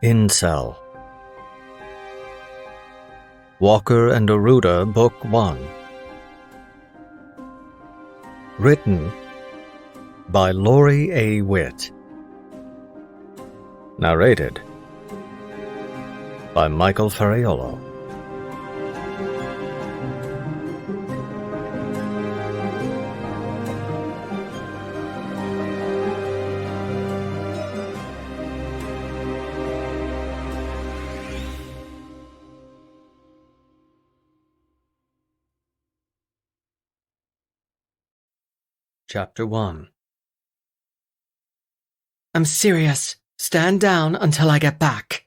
INCEL. Walker and Aruda, Book 1. Written by Lori A. Witt. Narrated by Michael Ferraiuolo. Chapter 1. I'm serious. Stand down until I get back.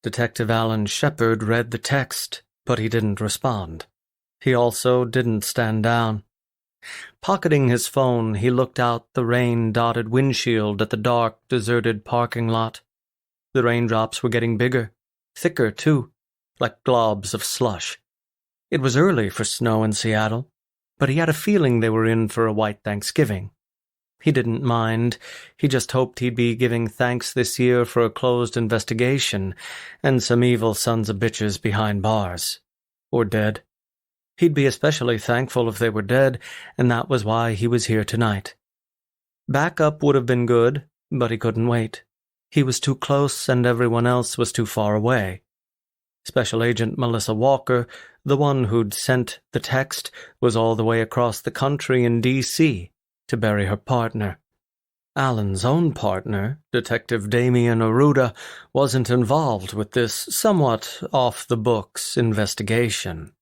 Detective Alan Shepard read the text, but he didn't respond. He also didn't stand down. Pocketing his phone, he looked out the rain-dotted windshield at the dark, deserted parking lot. The raindrops were getting bigger, thicker too, like globs of slush. It was early for snow in Seattle, but he had a feeling they were in for a white Thanksgiving. He didn't mind. He just hoped he'd be giving thanks this year for a closed investigation and some evil sons of bitches behind bars. Or dead. He'd be especially thankful if they were dead, and that was why he was here tonight. Backup would have been good, but he couldn't wait. He was too close and everyone else was too far away. Special Agent Melissa Walker, the one who'd sent the text, was all the way across the country in D.C. to bury her partner. Alan's own partner, Detective Damien Aruda, wasn't involved with this somewhat off-the-books investigation.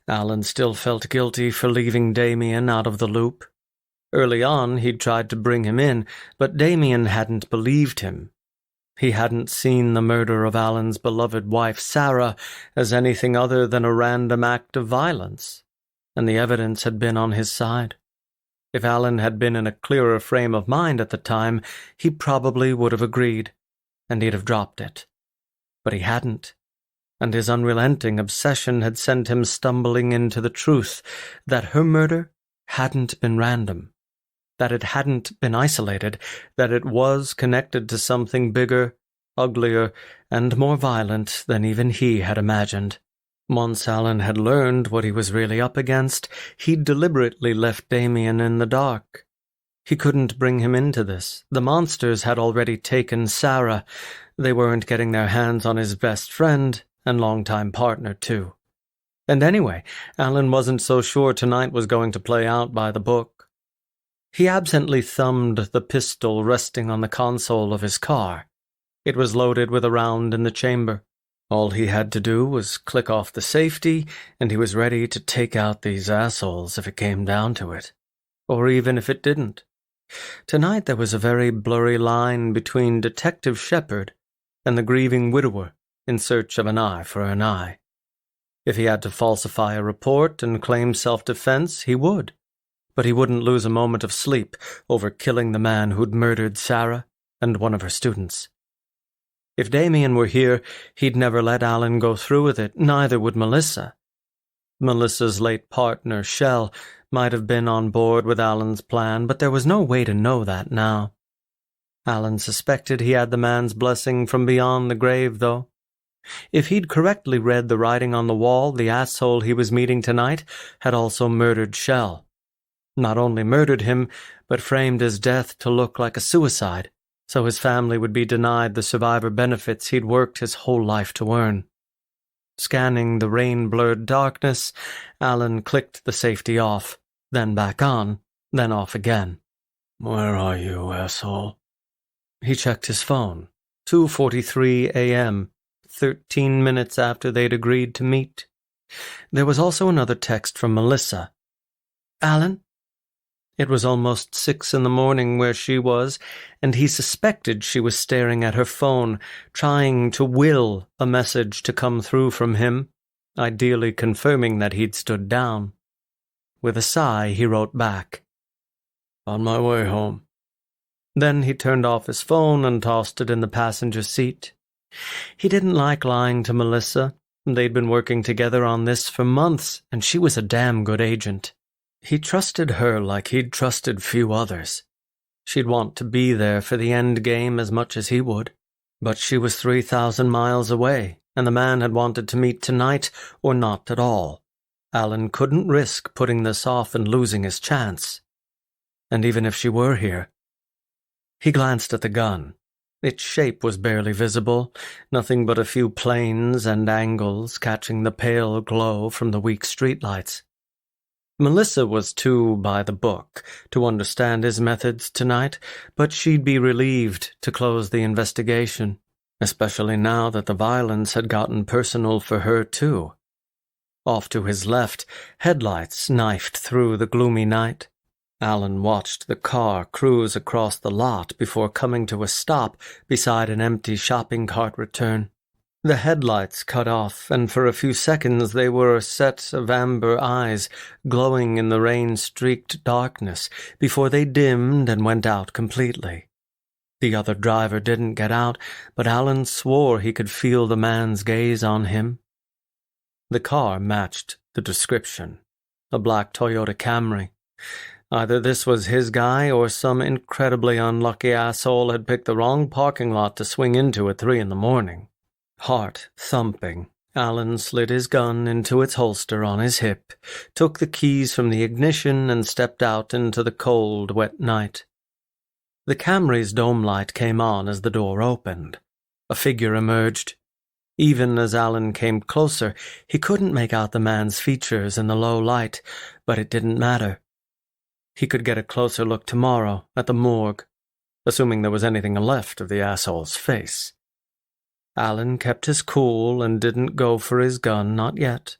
Alan still felt guilty for leaving Damien out of the loop. Early on, he'd tried to bring him in, but Damien hadn't believed him. He hadn't seen the murder of Alan's beloved wife, Sarah, as anything other than a random act of violence, and the evidence had been on his side. If Alan had been in a clearer frame of mind at the time, he probably would have agreed, and he'd have dropped it. But he hadn't, and his unrelenting obsession had sent him stumbling into the truth that her murder hadn't been random, that it hadn't been isolated, that it was connected to something bigger, uglier, and more violent than even he had imagined. Once Alan had learned what he was really up against, he'd deliberately left Damien in the dark. He couldn't bring him into this. The monsters had already taken Sarah. They weren't getting their hands on his best friend and longtime partner, too. And anyway, Alan wasn't so sure tonight was going to play out by the book. He absently thumbed the pistol resting on the console of his car. It was loaded with a round in the chamber. All he had to do was click off the safety, and he was ready to take out these assholes if it came down to it. Or even if it didn't. Tonight there was a very blurry line between Detective Shepard and the grieving widower in search of an eye for an eye. If he had to falsify a report and claim self-defense, he would. But he wouldn't lose a moment of sleep over killing the man who'd murdered Sarah and one of her students. If Damien were here, he'd never let Alan go through with it, neither would Melissa. Melissa's late partner, Shell, might have been on board with Alan's plan, but there was no way to know that now. Alan suspected he had the man's blessing from beyond the grave, though. If he'd correctly read the writing on the wall, the asshole he was meeting tonight had also murdered Shell. Not only murdered him, but framed his death to look like a suicide, so his family would be denied the survivor benefits he'd worked his whole life to earn. Scanning the rain-blurred darkness, Alan clicked the safety off, then back on, then off again. "Where are you, asshole?" He checked his phone. 2:43 a.m., 13 minutes after they'd agreed to meet. There was also another text from Melissa. "Alan?" It was almost 6 in the morning where she was, and he suspected she was staring at her phone, trying to will a message to come through from him, ideally confirming that he'd stood down. With a sigh, he wrote back, "On my way home." Then he turned off his phone and tossed it in the passenger seat. He didn't like lying to Melissa. They'd been working together on this for months, and she was a damn good agent. He trusted her like he'd trusted few others. She'd want to be there for the end game as much as he would. But she was 3,000 miles away, and the man had wanted to meet tonight or not at all. Alan couldn't risk putting this off and losing his chance. And even if she were here... He glanced at the gun. Its shape was barely visible, nothing but a few planes and angles catching the pale glow from the weak streetlights. Melissa was too by the book to understand his methods tonight, but she'd be relieved to close the investigation, especially now that the violence had gotten personal for her too. Off to his left, headlights knifed through the gloomy night. Alan watched the car cruise across the lot before coming to a stop beside an empty shopping cart return. The headlights cut off, and for a few seconds they were a set of amber eyes glowing in the rain-streaked darkness before they dimmed and went out completely. The other driver didn't get out, but Alan swore he could feel the man's gaze on him. The car matched the description, a black Toyota Camry. Either this was his guy or some incredibly unlucky asshole had picked the wrong parking lot to swing into at 3 a.m. Heart thumping, Alan slid his gun into its holster on his hip, took the keys from the ignition and stepped out into the cold, wet night. The Camry's dome light came on as the door opened. A figure emerged. Even as Alan came closer, he couldn't make out the man's features in the low light, but it didn't matter. He could get a closer look tomorrow at the morgue, assuming there was anything left of the asshole's face. Alan kept his cool and didn't go for his gun, not yet.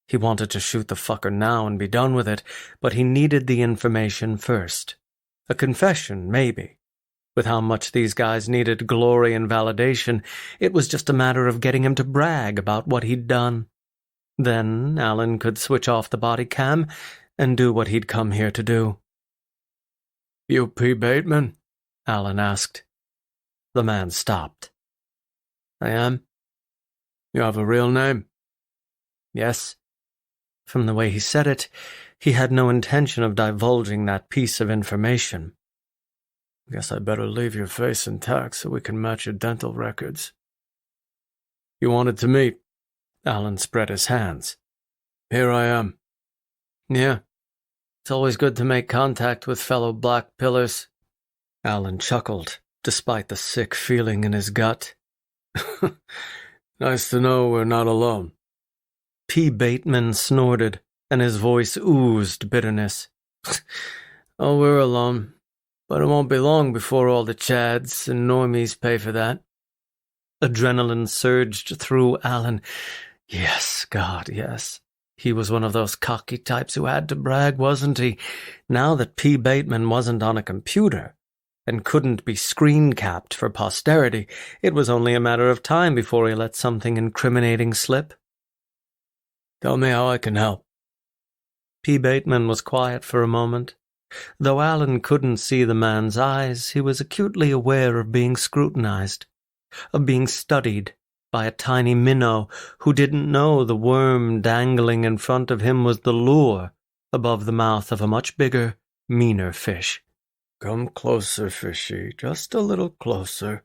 He wanted to shoot the fucker now and be done with it, but he needed the information first. A confession, maybe. With how much these guys needed glory and validation, it was just a matter of getting him to brag about what he'd done. Then Alan could switch off the body cam and do what he'd come here to do. "You P. Bateman?" Alan asked. The man stopped. "I am." "You have a real name?" "Yes." From the way he said it, he had no intention of divulging that piece of information. "Guess I'd better leave your face intact so we can match your dental records." "You wanted to meet?" Alan spread his hands. "Here I am." "Yeah. It's always good to make contact with fellow black pillars." Alan chuckled, despite the sick feeling in his gut. "Nice to know we're not alone." P. Bateman snorted, and his voice oozed bitterness. "Oh, we're alone, but it won't be long before all the chads and normies pay for that." Adrenaline surged through Alan. Yes, God, yes. He was one of those cocky types who had to brag, wasn't he? Now that P. Bateman wasn't on a computer and couldn't be screen-capped for posterity, it was only a matter of time before he let something incriminating slip. "Tell me how I can help." P. Bateman was quiet for a moment. Though Alan couldn't see the man's eyes, he was acutely aware of being scrutinized, of being studied by a tiny minnow who didn't know the worm dangling in front of him was the lure above the mouth of a much bigger, meaner fish. "Come closer, fishy, just a little closer."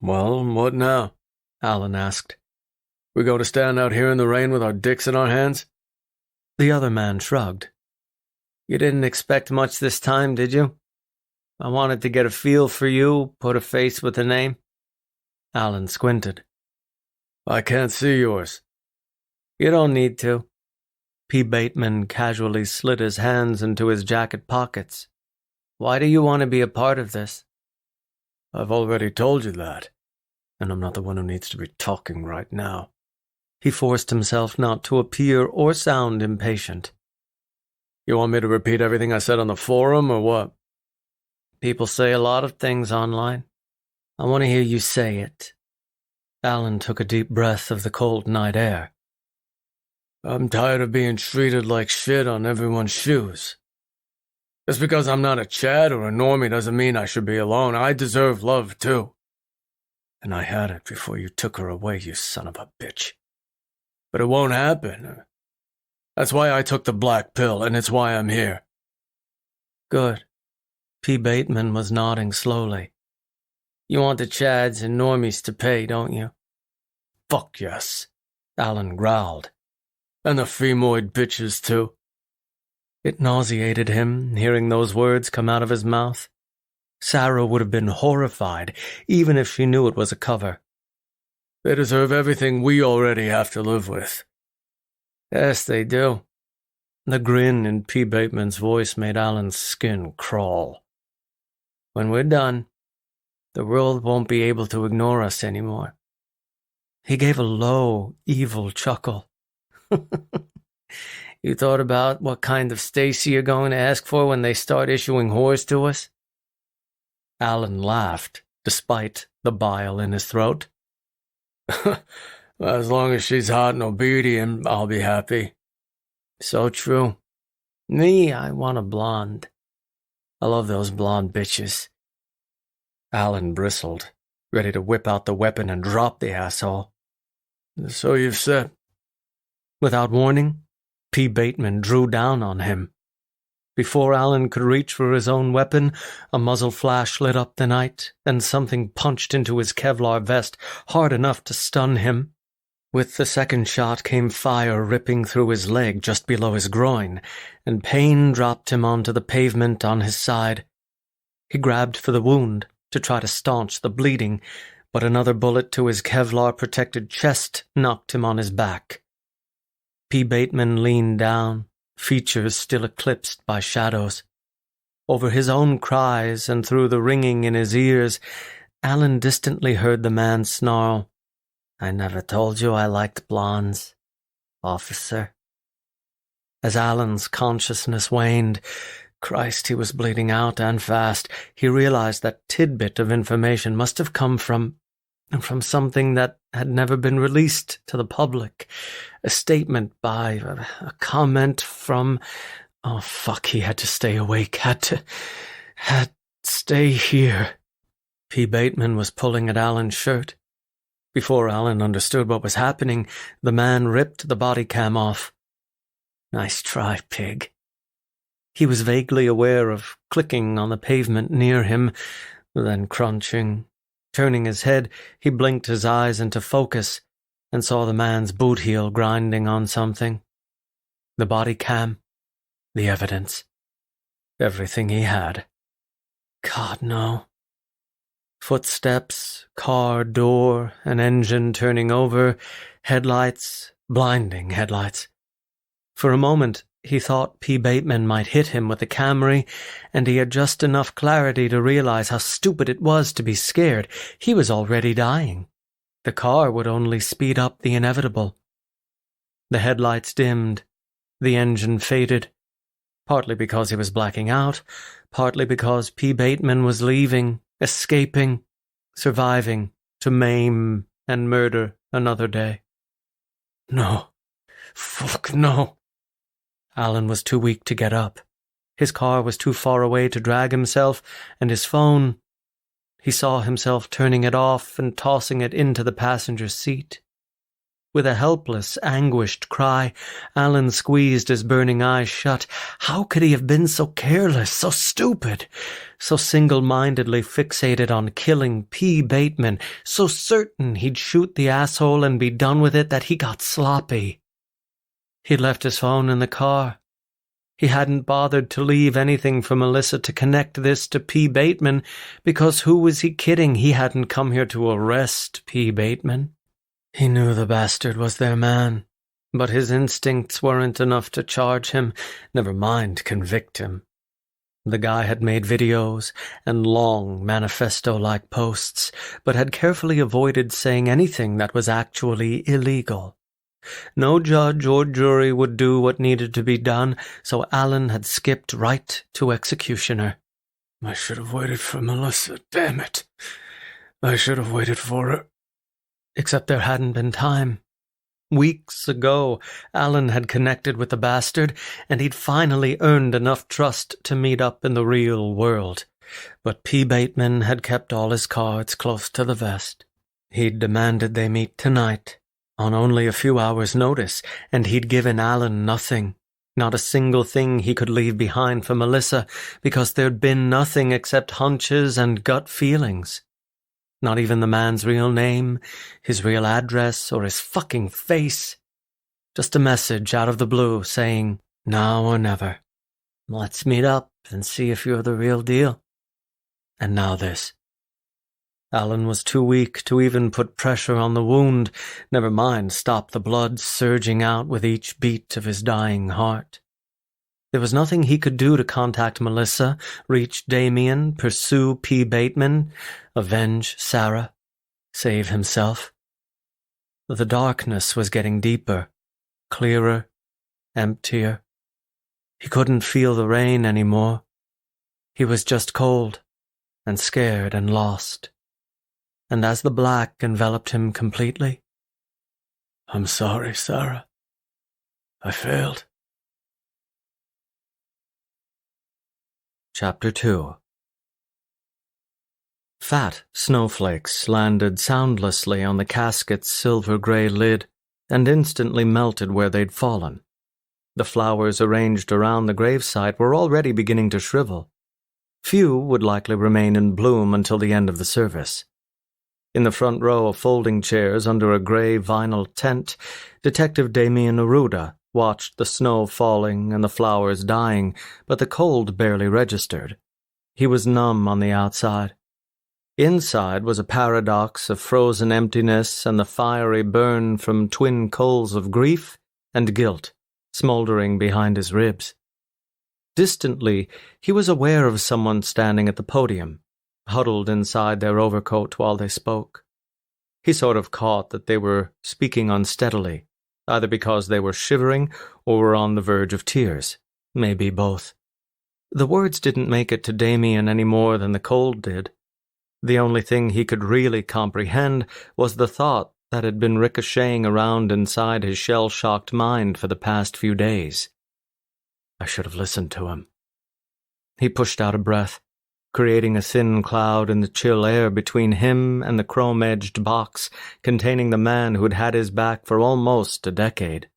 "Well, what now?" Alan asked. "We go to stand out here in the rain with our dicks in our hands?" The other man shrugged. "You didn't expect much this time, did you? I wanted to get a feel for you, put a face with a name." Alan squinted. "I can't see yours." "You don't need to." P. Bateman casually slid his hands into his jacket pockets. "Why do you want to be a part of this?" "I've already told you that, and I'm not the one who needs to be talking right now." He forced himself not to appear or sound impatient. "You want me to repeat everything I said on the forum, or what?" "People say a lot of things online. I want to hear you say it." Alan took a deep breath of the cold night air. "I'm tired of being treated like shit on everyone's shoes. Just because I'm not a Chad or a normie doesn't mean I should be alone. I deserve love, too. And I had it before you took her away, you son of a bitch. But it won't happen. That's why I took the black pill, and it's why I'm here." "Good." P. Bateman was nodding slowly. You want the Chads and Normies to pay, don't you? Fuck yes, Alan growled. And the femoid bitches, too. It nauseated him, hearing those words come out of his mouth. Sarah would have been horrified, even if she knew it was a cover. They deserve everything we already have to live with. Yes, they do. The grin in P. Bateman's voice made Alan's skin crawl. When we're done, the world won't be able to ignore us anymore. He gave a low, evil chuckle. You thought about what kind of Stacy you're going to ask for when they start issuing whores to us? Alan laughed, despite the bile in his throat. As long as she's hot and obedient, I'll be happy. So true. Me, I want a blonde. I love those blonde bitches. Alan bristled, ready to whip out the weapon and drop the asshole. So you've said. Without warning, P. Bateman drew down on him. Before Alan could reach for his own weapon, a muzzle flash lit up the night, and something punched into his Kevlar vest hard enough to stun him. With the second shot came fire ripping through his leg just below his groin, and pain dropped him onto the pavement on his side. He grabbed for the wound to try to staunch the bleeding, but another bullet to his Kevlar-protected chest knocked him on his back. P. Bateman leaned down, features still eclipsed by shadows. Over his own cries and through the ringing in his ears, Alan distantly heard the man snarl, "I never told you I liked blondes, officer." As Alan's consciousness waned, Christ, he was bleeding out and fast. He realized that tidbit of information must have come from something that had never been released to the public. A statement by, a comment from... Oh, fuck, he had to stay awake, had stay here. P. Bateman was pulling at Alan's shirt. Before Alan understood what was happening, the man ripped the body cam off. Nice try, pig. He was vaguely aware of clicking on the pavement near him, then crunching. Turning his head, he blinked his eyes into focus and saw the man's boot heel grinding on something. The body cam, the evidence, everything he had. God, no. Footsteps, car door, an engine turning over, headlights, blinding headlights. For a moment, he thought P. Bateman might hit him with the Camry, and he had just enough clarity to realize how stupid it was to be scared. He was already dying. The car would only speed up the inevitable. The headlights dimmed. The engine faded. Partly because he was blacking out, partly because P. Bateman was leaving, escaping, surviving to maim and murder another day. No. Fuck no. Alan was too weak to get up. His car was too far away to drag himself, and his phone... He saw himself turning it off and tossing it into the passenger seat. With a helpless, anguished cry, Alan squeezed his burning eyes shut. How could he have been so careless, so stupid, so single-mindedly fixated on killing P. Bateman, so certain he'd shoot the asshole and be done with it that he got sloppy? He'd left his phone in the car. He hadn't bothered to leave anything for Melissa to connect this to P. Bateman, because who was he kidding? He hadn't come here to arrest P. Bateman. He knew the bastard was their man, but his instincts weren't enough to charge him, never mind convict him. The guy had made videos and long manifesto-like posts, but had carefully avoided saying anything that was actually illegal. No judge or jury would do what needed to be done, so Alan had skipped right to executioner. I should have waited for Melissa, damn it. I should have waited for her. Except there hadn't been time. Weeks ago, Alan had connected with the bastard, and he'd finally earned enough trust to meet up in the real world. But P. Bateman had kept all his cards close to the vest. He'd demanded they meet tonight, on only a few hours' notice, and he'd given Alan nothing, not a single thing he could leave behind for Melissa, because there'd been nothing except hunches and gut feelings. Not even the man's real name, his real address, or his fucking face. Just a message out of the blue saying, now or never. Let's meet up and see if you're the real deal. And now this. Alan was too weak to even put pressure on the wound, never mind stop the blood surging out with each beat of his dying heart. There was nothing he could do to contact Melissa, reach Damien, pursue P. Bateman, avenge Sarah, save himself. The darkness was getting deeper, clearer, emptier. He couldn't feel the rain anymore. He was just cold and scared and lost. And as the black enveloped him completely, I'm sorry, Sarah. I failed. Chapter 2. Fat snowflakes landed soundlessly on the casket's silver-gray lid and instantly melted where they'd fallen. The flowers arranged around the gravesite were already beginning to shrivel. Few would likely remain in bloom until the end of the service. In the front row of folding chairs under a gray vinyl tent, Detective Damien Neruda watched the snow falling and the flowers dying, but the cold barely registered. He was numb on the outside. Inside was a paradox of frozen emptiness and the fiery burn from twin coals of grief and guilt smoldering behind his ribs. Distantly, he was aware of someone standing at the podium, huddled inside their overcoat while they spoke. He sort of caught that they were speaking unsteadily, either because they were shivering or were on the verge of tears, maybe both. The words didn't make it to Damien any more than the cold did. The only thing he could really comprehend was the thought that had been ricocheting around inside his shell-shocked mind for the past few days. I should have listened to him. He pushed out a breath, creating a thin cloud in the chill air between him and the chrome-edged box containing the man who'd had his back for almost a decade.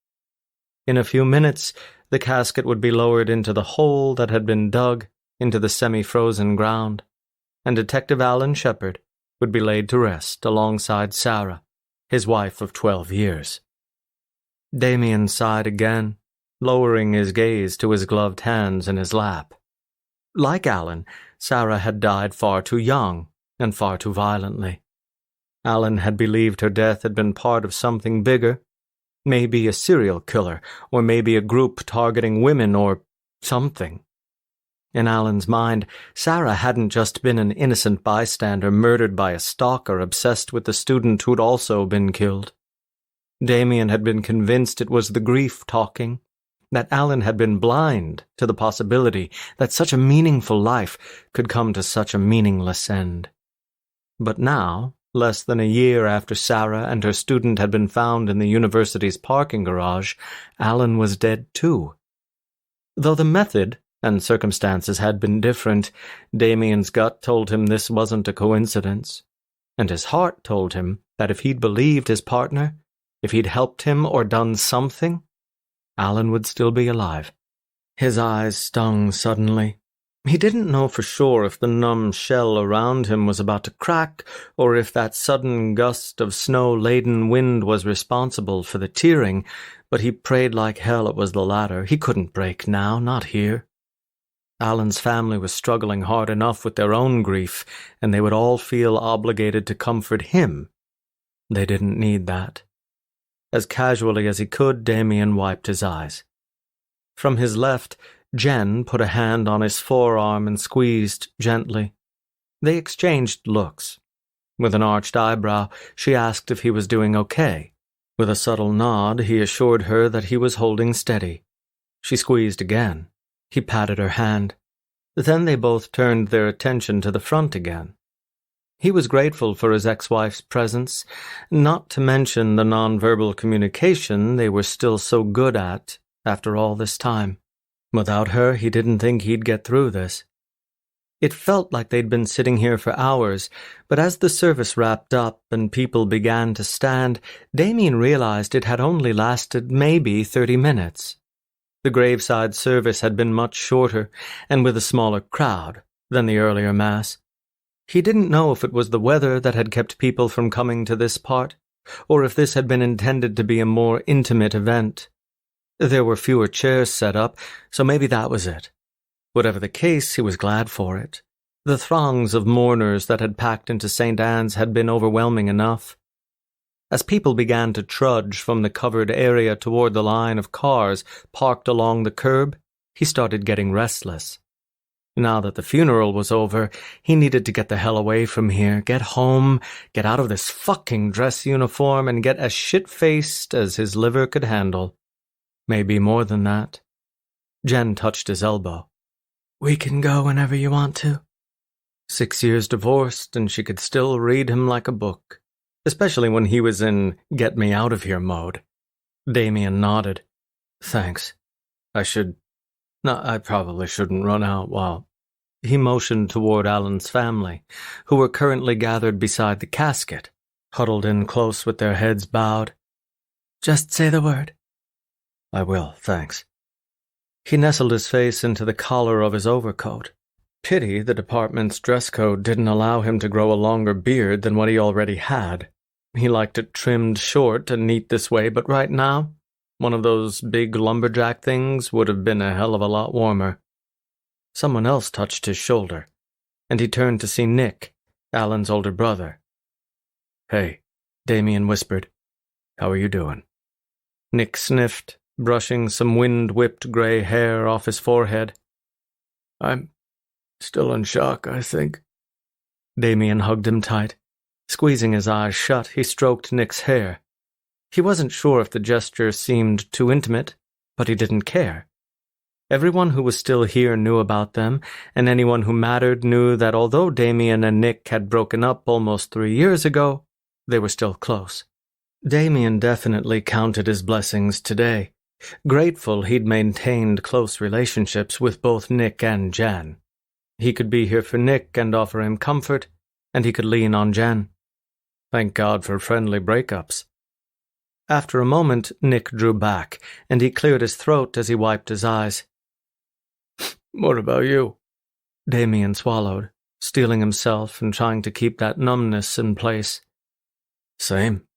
In a few minutes, the casket would be lowered into the hole that had been dug into the semi-frozen ground, and Detective Alan Shepard would be laid to rest alongside Sarah, his wife of 12 years. Damien sighed again, lowering his gaze to his gloved hands in his lap. Like Alan, Sarah had died far too young and far too violently. Alan had believed her death had been part of something bigger, maybe a serial killer, or maybe a group targeting women, or something. In Alan's mind, Sarah hadn't just been an innocent bystander murdered by a stalker obsessed with the student who'd also been killed. Damien had been convinced it was the grief talking, that Alan had been blind to the possibility that such a meaningful life could come to such a meaningless end. But now, less than a year after Sarah and her student had been found in the university's parking garage, Alan was dead too. Though the method and circumstances had been different, Damien's gut told him this wasn't a coincidence, and his heart told him that if he'd believed his partner, if he'd helped him or done something, Alan would still be alive. His eyes stung suddenly. He didn't know for sure if the numb shell around him was about to crack, or if that sudden gust of snow-laden wind was responsible for the tearing, but he prayed like hell it was the latter. He couldn't break now, not here. Alan's family was struggling hard enough with their own grief, and they would all feel obligated to comfort him. They didn't need that. As casually as he could, Damien wiped his eyes. From his left, Jen put a hand on his forearm and squeezed gently. They exchanged looks. With an arched eyebrow, she asked if he was doing okay. With a subtle nod, he assured her that he was holding steady. She squeezed again. He patted her hand. Then they both turned their attention to the front again. He was grateful for his ex-wife's presence, not to mention the nonverbal communication they were still so good at after all this time. Without her, he didn't think he'd get through this. It felt like they'd been sitting here for hours, but as the service wrapped up and people began to stand, Damien realized it had only lasted maybe 30 minutes. The graveside service had been much shorter and with a smaller crowd than the earlier Mass. He didn't know if it was the weather that had kept people from coming to this part, or if this had been intended to be a more intimate event. There were fewer chairs set up, so maybe that was it. Whatever the case, he was glad for it. The throngs of mourners that had packed into St. Anne's had been overwhelming enough. As people began to trudge from the covered area toward the line of cars parked along the curb, he started getting restless. Now that the funeral was over, he needed to get the hell away from here, get home, get out of this fucking dress uniform, and get as shit-faced as his liver could handle. Maybe more than that. Jen touched his elbow. "We can go whenever you want to." 6 years divorced, and she could still read him like a book, especially when he was in get-me-out-of-here mode. Damien nodded. "Thanks. I probably shouldn't run out while—" He motioned toward Alan's family, who were currently gathered beside the casket, huddled in close with their heads bowed. "Just say the word." "I will, thanks." He nestled his face into the collar of his overcoat. Pity the department's dress code didn't allow him to grow a longer beard than what he already had. He liked it trimmed short and neat this way, but right now, one of those big lumberjack things would have been a hell of a lot warmer. Someone else touched his shoulder, and he turned to see Nick, Alan's older brother. "Hey," Damien whispered. "How are you doing?" Nick sniffed, brushing some wind-whipped gray hair off his forehead. "I'm still in shock, I think." Damien hugged him tight. Squeezing his eyes shut, he stroked Nick's hair. He wasn't sure if the gesture seemed too intimate, but he didn't care. Everyone who was still here knew about them, and anyone who mattered knew that although Damien and Nick had broken up almost 3 years ago, they were still close. Damien definitely counted his blessings today, grateful he'd maintained close relationships with both Nick and Jen. He could be here for Nick and offer him comfort, and he could lean on Jen. Thank God for friendly breakups. After a moment, Nick drew back, and he cleared his throat as he wiped his eyes. "What about you?" Damien swallowed, steeling himself and trying to keep that numbness in place. "Same.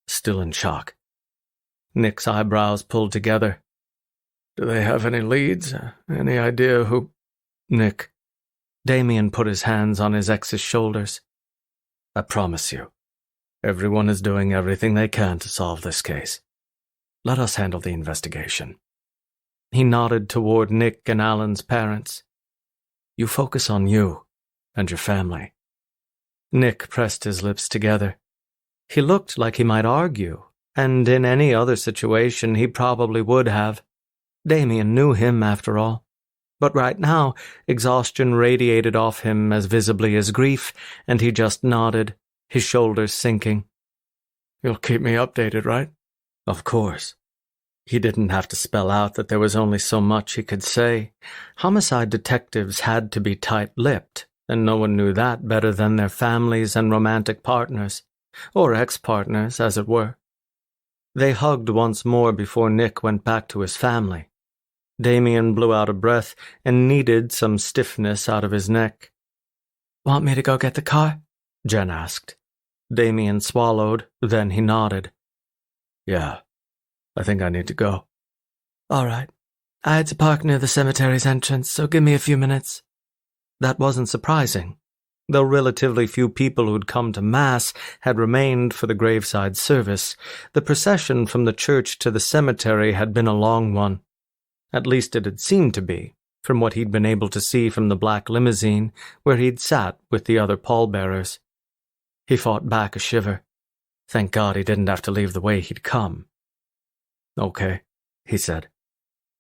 Still in shock." Nick's eyebrows pulled together. "Do they have any leads? Any idea who—" "Nick." Damien put his hands on his ex's shoulders. "I promise you, everyone is doing everything they can to solve this case. Let us handle the investigation." He nodded toward Nick and Alan's parents. "You focus on you and your family." Nick pressed his lips together. He looked like he might argue, and in any other situation he probably would have. Damien knew him, after all. But right now, exhaustion radiated off him as visibly as grief, and he just nodded, his shoulders sinking. "You'll keep me updated, right?" Of course. He didn't have to spell out that there was only so much he could say. Homicide detectives had to be tight-lipped, and no one knew that better than their families and romantic partners, or ex-partners, as it were. They hugged once more before Nick went back to his family. Damien blew out a breath and kneaded some stiffness out of his neck. "Want me to go get the car?" Jen asked. Damien swallowed, then he nodded. "Yeah, I think I need to go." "All right. I had to park near the cemetery's entrance, so give me a few minutes." That wasn't surprising. Though relatively few people who'd come to Mass had remained for the graveside service, the procession from the church to the cemetery had been a long one. At least it had seemed to be, from what he'd been able to see from the black limousine where he'd sat with the other pallbearers. He fought back a shiver. Thank God he didn't have to leave the way he'd come. "Okay," he said.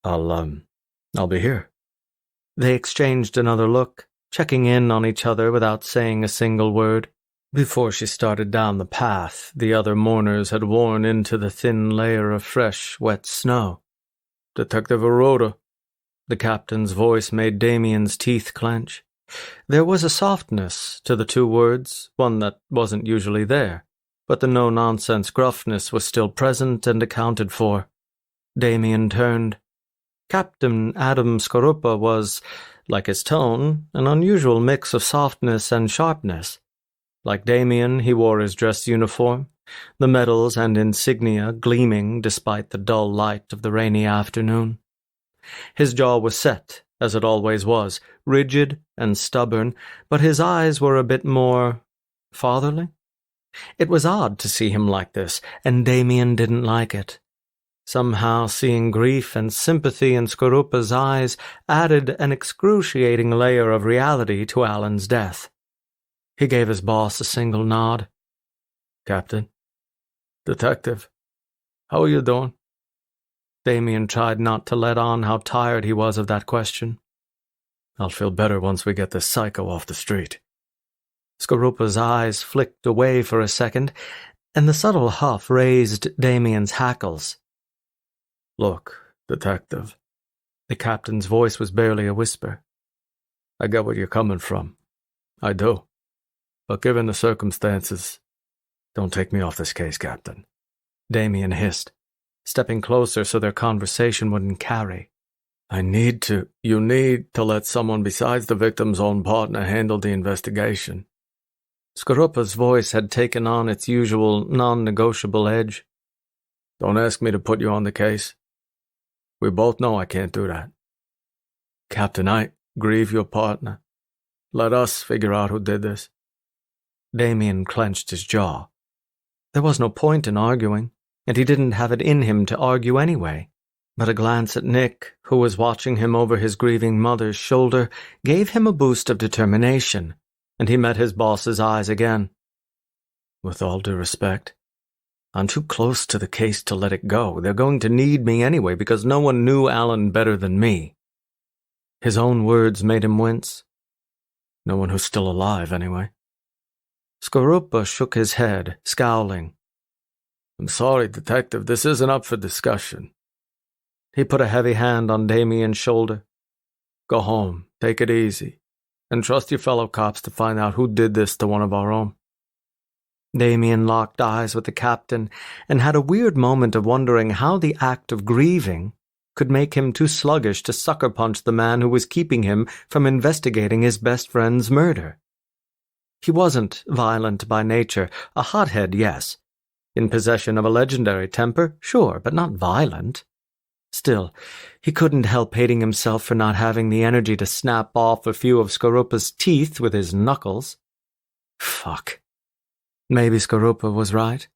I'll be here." They exchanged another look, checking in on each other without saying a single word. Before she started down the path, the other mourners had worn into the thin layer of fresh, wet snow. "Detective Aroda." The captain's voice made Damien's teeth clench. There was a softness to the two words, one that wasn't usually there, but the no-nonsense gruffness was still present and accounted for. Damien turned. Captain Adam Skorupa was, Like his tone, an unusual mix of softness and sharpness. Like Damien, he wore his dress uniform, the medals and insignia gleaming despite the dull light of the rainy afternoon. His jaw was set, as it always was, rigid and stubborn, but his eyes were a bit more fatherly. It was odd to see him like this, and Damien didn't like it. Somehow seeing grief and sympathy in Skorupa's eyes added an excruciating layer of reality to Alan's death. He gave his boss a single nod. "Captain, Detective, how are you doing?" Damien tried not to let on how tired he was of that question. "I'll feel better once we get this psycho off the street." Skorupa's eyes flicked away for a second, and the subtle huff raised Damien's hackles. "Look, Detective," the captain's voice was barely a whisper. "I get where you're coming from. I do. But given the circumstances, don't take me off this case, Captain," Damien hissed, stepping closer so their conversation wouldn't carry. You need to let someone besides the victim's own partner handle the investigation." Skorupa's voice had taken on its usual non-negotiable edge. "Don't ask me to put you on the case. We both know I can't do that. Captain, I grieve your partner. Let us figure out who did this." Damien clenched his jaw. There was no point in arguing, and he didn't have it in him to argue anyway. But a glance at Nick, who was watching him over his grieving mother's shoulder, gave him a boost of determination, and he met his boss's eyes again. "With all due respect, I'm too close to the case to let it go. They're going to need me anyway because no one knew Alan better than me." His own words made him wince. "No one who's still alive, anyway." Skorupa shook his head, scowling. "I'm sorry, Detective, this isn't up for discussion." He put a heavy hand on Damien's shoulder. "Go home, take it easy, and trust your fellow cops to find out who did this to one of our own." Damien locked eyes with the captain and had a weird moment of wondering how the act of grieving could make him too sluggish to sucker punch the man who was keeping him from investigating his best friend's murder. He wasn't violent by nature, a hothead, yes. In possession of a legendary temper, sure, but not violent. Still, he couldn't help hating himself for not having the energy to snap off a few of Skorupa's teeth with his knuckles. Fuck. Maybe Skorupa was right.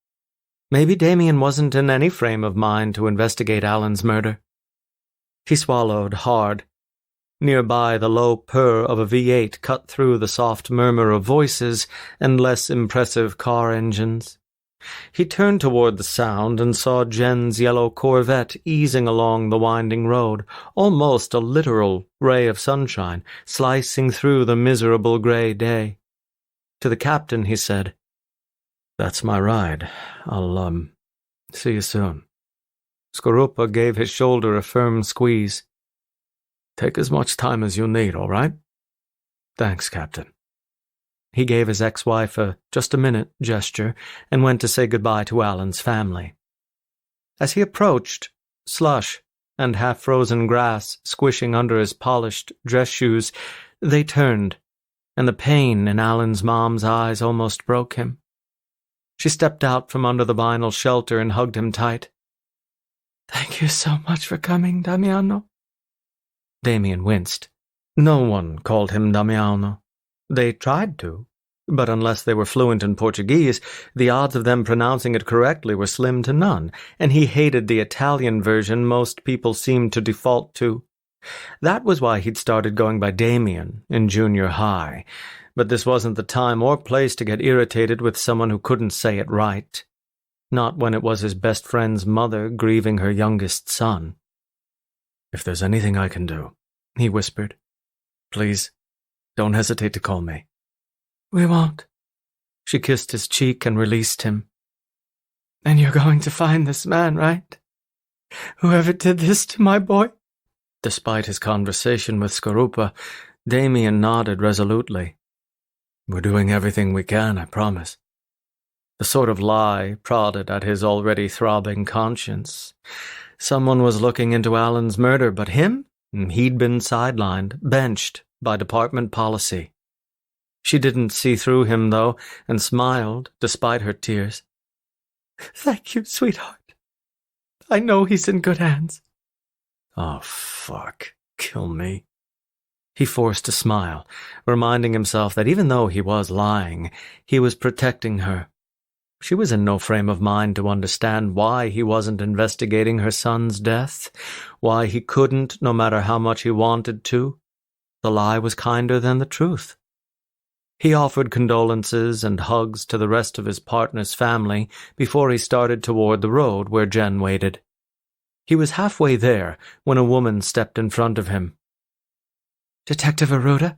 Maybe Damien wasn't in any frame of mind to investigate Alan's murder. He swallowed hard. Nearby, the low purr of a V8 cut through the soft murmur of voices and less impressive car engines. He turned toward the sound and saw Jen's yellow Corvette easing along the winding road, almost a literal ray of sunshine, slicing through the miserable gray day. To the captain, he said, "That's my ride. I'll, see you soon." Skorupa gave his shoulder a firm squeeze. "Take as much time as you need, all right?" "Thanks, Captain." He gave his ex-wife a just-a-minute gesture and went to say goodbye to Alan's family. As he approached, slush and half-frozen grass squishing under his polished dress shoes, they turned, and the pain in Alan's mom's eyes almost broke him. She stepped out from under the vinyl shelter and hugged him tight. "Thank you so much for coming, Damiano." Damien winced. No one called him Damiano. They tried to, but unless they were fluent in Portuguese, the odds of them pronouncing it correctly were slim to none, and he hated the Italian version most people seemed to default to. That was why he'd started going by Damien in junior high, but this wasn't the time or place to get irritated with someone who couldn't say it right. Not when it was his best friend's mother grieving her youngest son. "If there's anything I can do," he whispered, "please, don't hesitate to call me." "We won't." She kissed his cheek and released him. "And you're going to find this man, right? Whoever did this to my boy?" Despite his conversation with Skorupa, Damien nodded resolutely. "We're doing everything we can, I promise." The sort of lie prodded at his already throbbing conscience. Someone was looking into Alan's murder, but him? He'd been sidelined, benched, by department policy. She didn't see through him, though, and smiled despite her tears. Thank you, sweetheart. I know he's in good hands. Oh, fuck. Kill me. He forced a smile, reminding himself that even though he was lying, he was protecting her. She was in no frame of mind to understand why he wasn't investigating her son's death, why he couldn't, no matter how much he wanted to. The lie was kinder than the truth. He offered condolences and hugs to the rest of his partner's family before he started toward the road where Jen waited. He was halfway there when a woman stepped in front of him. Detective Arruda?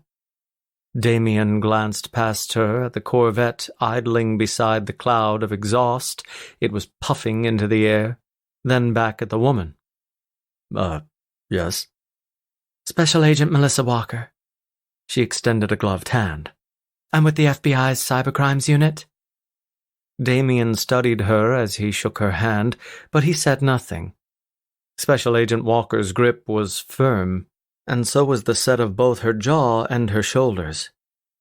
Damien glanced past her at the Corvette idling beside the cloud of exhaust it was puffing into the air, then back at the woman. Yes? Special Agent Melissa Walker. She extended a gloved hand. I'm with the FBI's Cybercrimes Unit. Damien studied her as he shook her hand, but he said nothing. Special Agent Walker's grip was firm, and so was the set of both her jaw and her shoulders.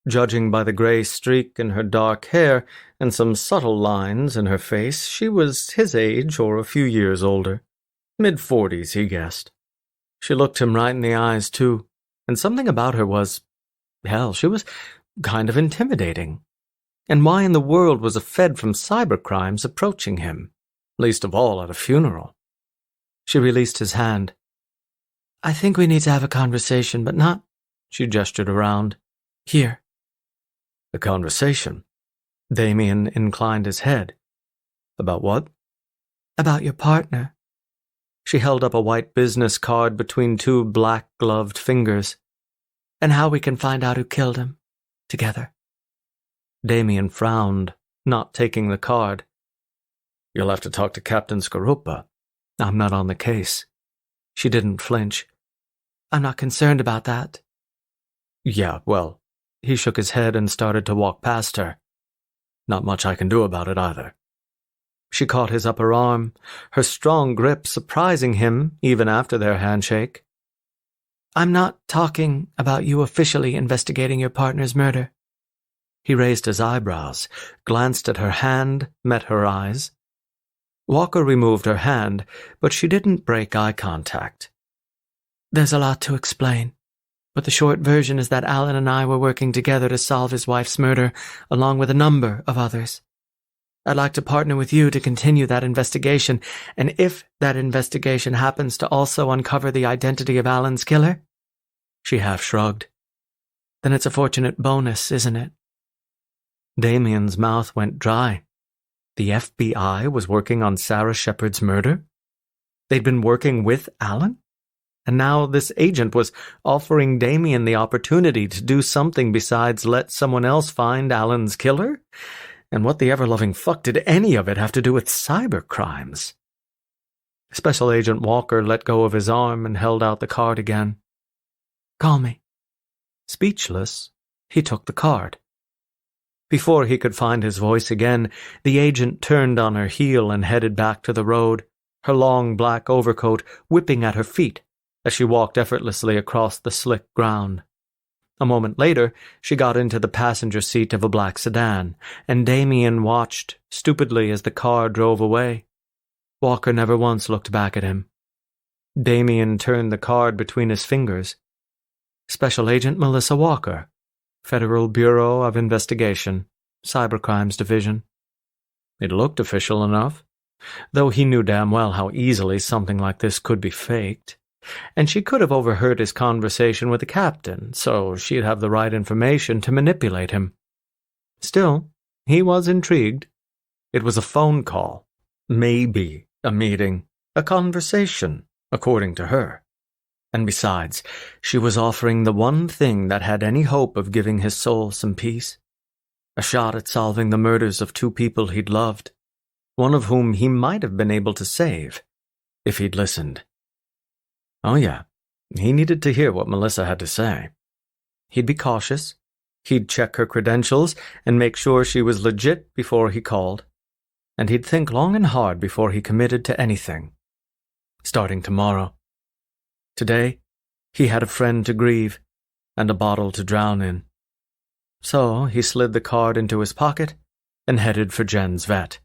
Judging by the gray streak in her dark hair and some subtle lines in her face, she was his age or a few years older. Mid-40s, he guessed. She looked him right in the eyes, too, and something about her was, hell, she was kind of intimidating. And why in the world was a Fed from cybercrimes approaching him, least of all at a funeral? She released his hand. I think we need to have a conversation, but not, she gestured around, here. A conversation? Damien inclined his head. About what? About your partner. She held up a white business card between two black-gloved fingers. And how we can find out who killed him. Together. Damien frowned, not taking the card. You'll have to talk to Captain Scarupa. I'm not on the case. She didn't flinch. I'm not concerned about that. Yeah, well, he shook his head and started to walk past her. Not much I can do about it either. She caught his upper arm, her strong grip surprising him even after their handshake. I'm not talking about you officially investigating your partner's murder. He raised his eyebrows, glanced at her hand, met her eyes. Walker removed her hand, but she didn't break eye contact. There's a lot to explain, but the short version is that Alan and I were working together to solve his wife's murder, along with a number of others. I'd like to partner with you to continue that investigation, and if that investigation happens to also uncover the identity of Alan's killer, she half shrugged, then it's a fortunate bonus, isn't it? Damien's mouth went dry. The FBI was working on Sarah Shepard's murder? They'd been working with Alan? And now this agent was offering Damien the opportunity to do something besides let someone else find Alan's killer? And what the ever-loving fuck did any of it have to do with cybercrimes? Special Agent Walker let go of his arm and held out the card again. Call me. Speechless, he took the card. Before he could find his voice again, the agent turned on her heel and headed back to the road, her long black overcoat whipping at her feet as she walked effortlessly across the slick ground. A moment later, she got into the passenger seat of a black sedan, and Damien watched stupidly as the car drove away. Walker never once looked back at him. Damien turned the card between his fingers. Special Agent Melissa Walker, Federal Bureau of Investigation, Cybercrimes Division. It looked official enough, though he knew damn well how easily something like this could be faked. And she could have overheard his conversation with the captain, so she'd have the right information to manipulate him. Still, he was intrigued. It was a phone call, maybe a meeting, a conversation, according to her. And besides, she was offering the one thing that had any hope of giving his soul some peace. A shot at solving the murders of two people he'd loved, one of whom he might have been able to save, if he'd listened. Oh yeah, he needed to hear what Melissa had to say. He'd be cautious. He'd check her credentials and make sure she was legit before he called. And he'd think long and hard before he committed to anything. Starting tomorrow. Today, he had a friend to grieve, and a bottle to drown in. So he slid the card into his pocket and headed for Jen's vet.